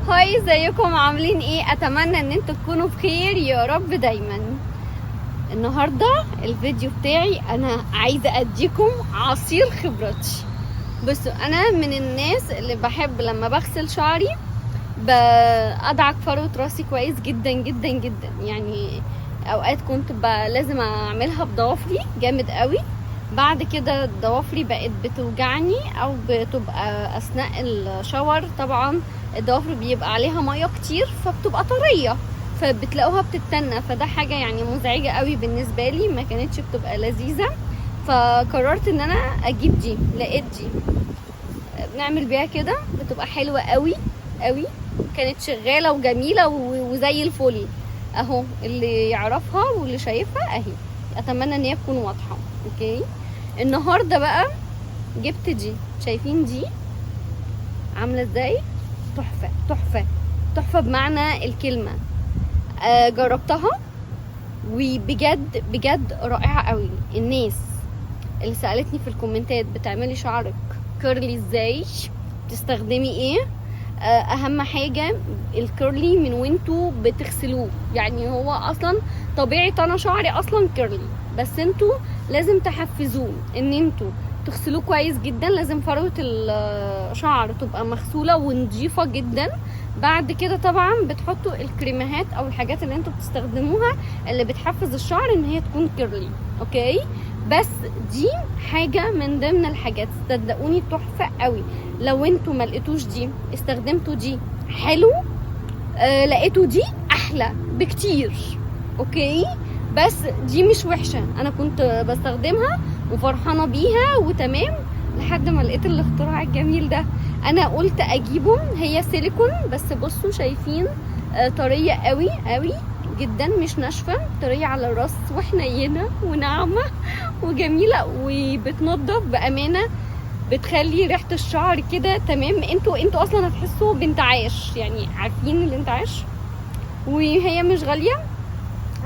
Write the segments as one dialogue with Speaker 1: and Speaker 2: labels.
Speaker 1: هاي، ازيكم؟ عاملين ايه؟ اتمنى ان انتوا تكونوا بخير يا رب دايما. النهارده الفيديو بتاعي انا عايزه اديكم عصير خبرتي. بصوا، انا من الناس اللي بحب لما بغسل شعري بأدعك فروة راسي كويس جدا جدا جدا. يعني اوقات كنت لازم اعملها بضوافري جامد قوي. بعد كده ضوافري بقت بتوجعني او بتبقى اثناء الشاور. طبعا الضوافر بيبقى عليها ميه كتير فبتبقى طريه، فبتلاقوها بتتنى، فده حاجه يعني مزعجه قوي بالنسبه لي، ما كانتش بتبقى لذيذه. فقررت ان انا اجيب دي. لقيت دي بنعمل بيها كده، بتبقى حلوه قوي قوي. كانت شغاله وجميله وزي الفل اهو. اللي يعرفها واللي شايفها اهي، اتمنى ان هي تكون واضحه. اوكي، النهارده بقى جبت دي. شايفين دي عامله ازاي؟ تحفه تحفه تحفه بمعنى الكلمه. جربتها وبجد بجد رائعه قوي. الناس اللي سالتني في الكومنتات بتعملي شعرك كيرلي ازاي، بتستخدمي ايه؟ اهم حاجه الكيرلي من وانتوا بتغسلوه. يعني هو اصلا طبيعه انا شعري اصلا كيرلي، بس انتوا لازم تحفزوه ان انتوا تغسلوه كويس جدا. لازم فروه الشعر تبقى مغسوله ونضيفه جدا. بعد كده طبعا بتحطوا الكريمات او الحاجات اللي انتوا بتستخدموها اللي بتحفز الشعر ان هي تكون كيرلي. اوكي، بس دي حاجه من ضمن الحاجات صدقوني تحفه قوي. لو انتوا ما لقيتوش دي استخدمتوا دي حلو، لقيتوا دي احلى بكتير. اوكي، بس دي مش وحشه، انا كنت بستخدمها وفرحانه بيها وتمام لحد ما لقيت الاختراع الجميل ده. انا قلت اجيبه. هي سيليكون بس بصوا شايفين طريه قوي قوي جدا، مش ناشفه، طريه على الراس وحنينه وناعمه وجميله وبتنضف بامانه. بتخلي ريحه الشعر كده تمام. انتوا اصلا هتحسوا بانتعاش، يعني عارفين الانتعاش. وهي مش غاليه،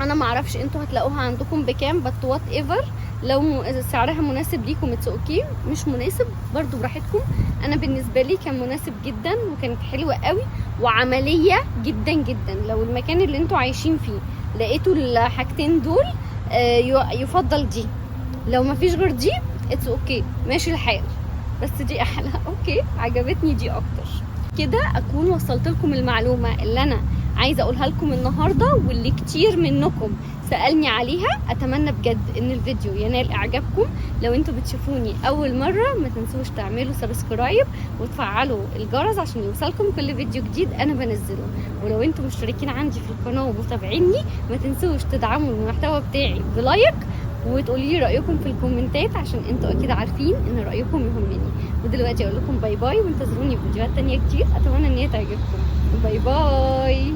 Speaker 1: انا معرفش انتوا هتلاقوها عندكم بكام، بس وات ايفر. لو سعرها مناسب ليكم اتس اوكي، مش مناسب برضو براحتكم. انا بالنسبه لي كان مناسب جدا وكانت حلوه قوي وعمليه جدا جدا. لو المكان اللي انتوا عايشين فيه لقيتوا الحاجتين دول يفضل دي. لو مفيش غير دي اتس اوكي، ماشي الحال، بس دي احلى. اوكي، عجبتني دي اكتر. كده اكون وصلت لكم المعلومه اللي انا عايزه اقولها لكم النهارده واللي كتير منكم سالني عليها. اتمنى بجد ان الفيديو ينال اعجابكم. لو انتوا بتشوفوني اول مره ما تنسوش تعملوا سبسكرايب وتفعلوا الجرس عشان يوصلكم كل فيديو جديد انا بنزله. ولو انتوا مشتركين عندي في القناه ومتابعيني ما تنسوش تدعموا المحتوى بتاعي بلايك وتقولي لي رايكم في الكومنتات، عشان انتوا اكيد عارفين ان رايكم يهمني. ودلوقتي اقول لكم باي باي، وانتظروني في فيديوهات تانية كتير اتمنى ان هي تعجبكم. باي باي.